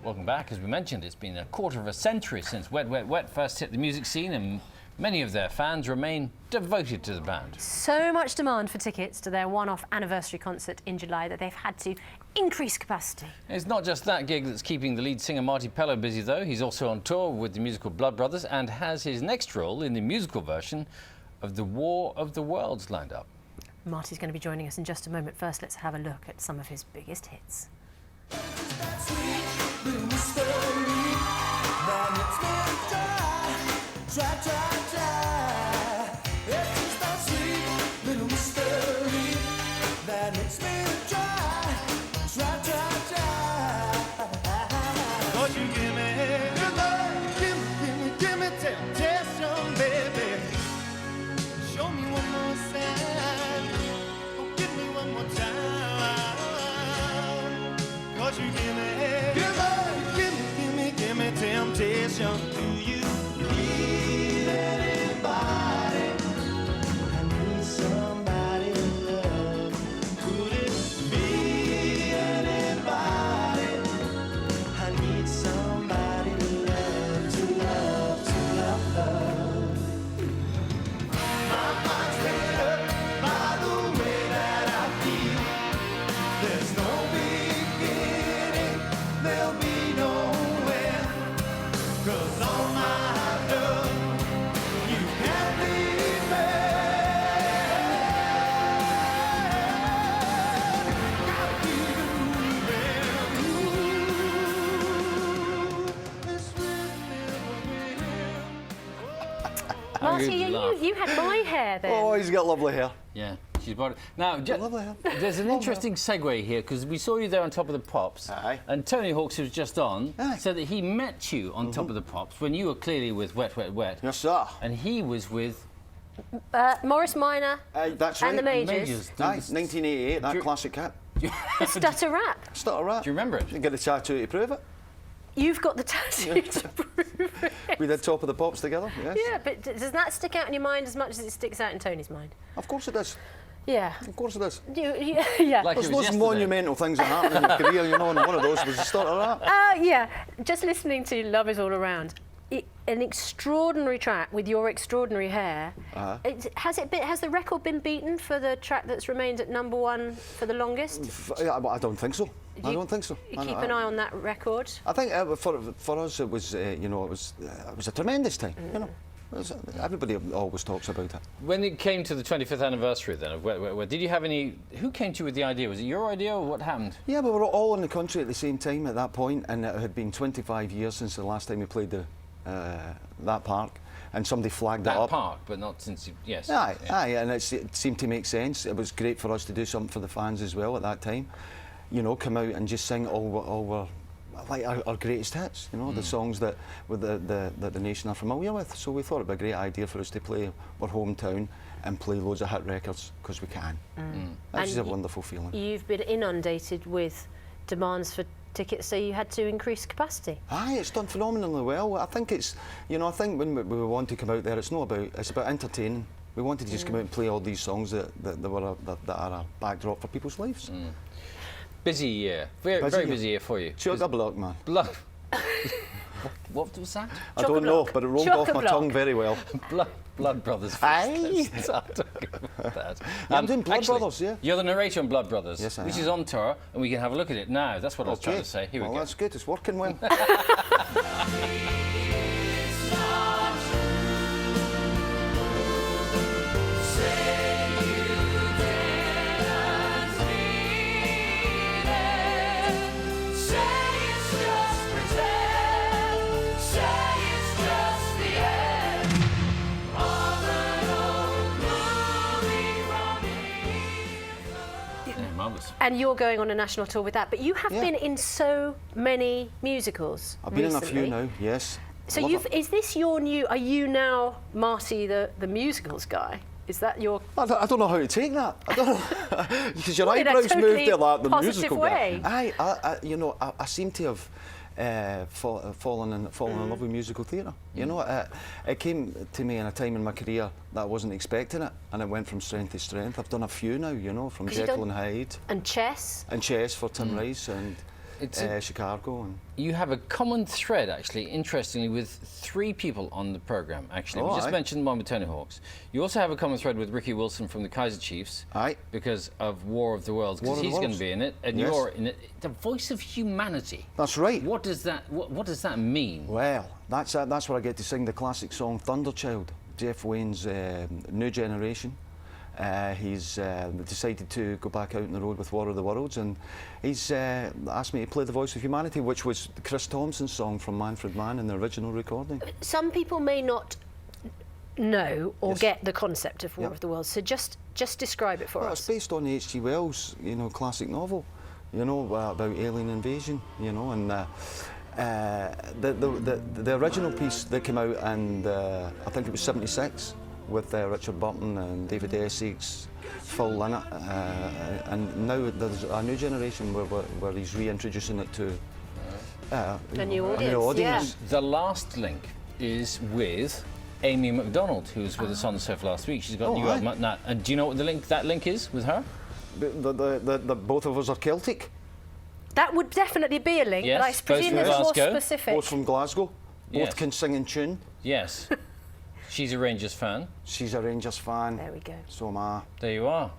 Welcome back. As we mentioned, it's been a quarter of a century since Wet, Wet, Wet first hit the music scene, and many of their fans remain devoted to the band. So much demand for tickets to their one-off anniversary concert in July that they've had to increase capacity. It's not just that gig that's keeping the lead singer Marty Pellow busy, though. He's also on tour with the musical Blood Brothers and has his next role in the musical version of The War of the Worlds lined up. Marty's going to be joining us in just a moment. First, let's have a look at some of his biggest hits. Temptation. Do you need anybody? I need somebody to love. Could it be anybody? I need somebody to love, to love, to love. My mind's made up by the way that I feel. There's no beginning, there'll be no 'cause all my love, you can't leave me. Got you. Marty, you had my hair then. Oh, he's got lovely hair. Yeah, she's brought it. Now, Lovely hair. there's an interesting segue here, because we saw you there on Top of the Pops. Aye. And Tony Hawks, who was just on, Aye. said that he met you on Top of the Pops when you were clearly with Wet, Wet, Wet. Yes, sir. And he was with... Morris Minor That's right. and the Majors. Aye, 1988, that classic cat. The Stutter Rap. Stutter Rap. Do you remember it? You get a tattoo to prove it. You've got the tattoo to prove it. We did Top of the Pops together, yes. Yeah, but does that stick out in your mind as much as it sticks out in Tony's mind? Of course it does. Yeah. Of course it does. Yeah. Like There's it was lots of yesterday. monumental things that happen in your career, you know, and one of those was the Stutter Rap. Yeah. Just listening to Love Is All Around, an extraordinary track with your extraordinary hair. Has the record been beaten for the track that's remained at #1 for the longest? I don't think so. I don't think so. You keep an eye on that record. I think for us it was, you know, it was a tremendous time. You know, everybody always talks about it. When it came to the 25th anniversary then of Wet, Wet, Wet, did you have any... Who came to you with the idea? Was it your idea or what happened? Yeah, we were all in the country at the same time at that point, and it had been 25 years since the last time we played that park, and somebody flagged it That up. park, but not since you... Yes. Aye, Yeah. aye, and it seemed to make sense. It was great for us to do something for the fans as well at that time. You know, come out and just sing all like our greatest hits, you know, the songs that the nation are familiar with. So we thought it'd be a great idea for us to play our hometown and play loads of hit records, because we can. That's just a wonderful feeling. You've been inundated with demands for tickets, so you had to increase capacity. Aye, it's done phenomenally well. I think it's, you know, I think when we want to come out there, it's about entertaining. We wanted to just come out and play all these songs that are a backdrop for people's lives. Busy year. Very busy year for you. Chock-a-block, man. Blood... What was that? I don't know, but it rolled off my Chock-a-block. tongue very well. Blood Brothers. Aye. Let's start talking about that. Yeah, I'm doing Blood actually, Brothers, yeah. You're the narrator on Blood Brothers, Yes, I which am. is on tour, and we can have a look at it now. That's what I was trying to say. Here we Well, go. that's good. It's working well. Marvellous. And you're going on a national tour with that, but you have been in so many musicals. I've been recently. in a few now, yes. So Love it. is this your new? Are you now Marty the musicals guy? Is that your? I don't know how to take that. I don't know, because your In a eyebrows totally moved to like the positive musical way. guy. You know, I seem to have fallen in love with musical theatre. You know, it came to me in a time in my career that I wasn't expecting it, and it went from strength to strength. I've done a few now, you know, from Jekyll and Hyde And chess. and Chess for Tim Rice, Chicago. And You have a common thread, actually, interestingly, with 3 people on the programme, actually. We just aye. mentioned one with Tony Hawks. You also have a common thread with Ricky Wilson from the Kaiser Chiefs. Aye. Because of War of the Worlds, War because of the he's going to Worlds. be in it, and Yes. you're in it. The voice of humanity. That's right. What does that, what does that mean? Well, that's where I get to sing the classic song Thunderchild, Jeff Wayne's new generation. He's decided to go back out on the road with War of the Worlds, and he's asked me to play the voice of humanity, which was Chris Thompson's song from Manfred Mann in the original recording. Some people may not know or Yes. get the concept of War Yep. of the Worlds, so just describe it for Well, us. it's based on the H.G. Wells, classic novel, about alien invasion, and the original piece that came out, and I think it was '76, with Richard Burton and David Essex, Phil Lynott, and now there's a new generation where he's reintroducing it to A new audience, The last link is with Amy MacDonald, who was with us on the surf last week. She's got a new aye. album out now. And do you know what that link is with her? The both of us are Celtic, That would definitely be a link, Yes, but I both presume from there's more Glasgow. specific. both from Glasgow, both Yes. can sing in tune. Yes. She's a Rangers fan. She's a Rangers fan. There we go. So am I. There you are.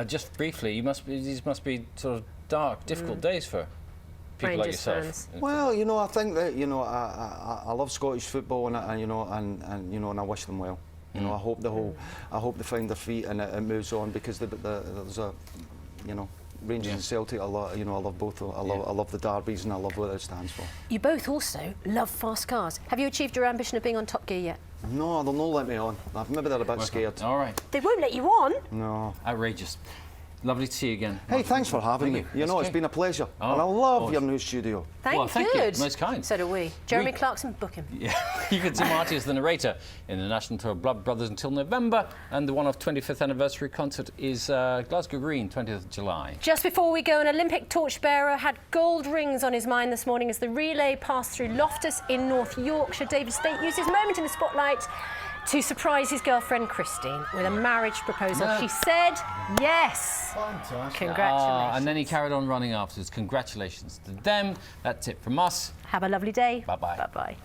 Just briefly, these must be sort of dark, difficult days for people like Rangers yourself. fans. Well, I think that I love Scottish football, and and I wish them well. I hope they find their feet and it moves on, because there's a Rangers and Celtic. I love both. I love the derbies, and I love what it stands for. You both also love fast cars. Have you achieved your ambition of being on Top Gear yet? No, they'll not let me on. Maybe they're a bit scared. All right. They won't let you on. No. Outrageous. Lovely to see you again. Hey, thanks for having Thank me. you. That's It's okay. been a pleasure, Oh, and I love awesome. your new studio. Thank Thank you. Good. Most kind. So do we. Jeremy Clarkson, book him. Yeah. You can see Marty as the narrator in the national tour of Blood Brothers until November, and the one-off 25th anniversary concert is Glasgow Green, 20th of July. Just before we go, an Olympic torchbearer had gold rings on his mind this morning as the relay passed through Loftus in North Yorkshire. David State used his moment in the spotlight to surprise his girlfriend Christine with a marriage proposal. No. She said yes. Fantastic. Congratulations. And then he carried on running afterwards. Congratulations to them. That's it from us. Have a lovely day. Bye-bye. Bye-bye.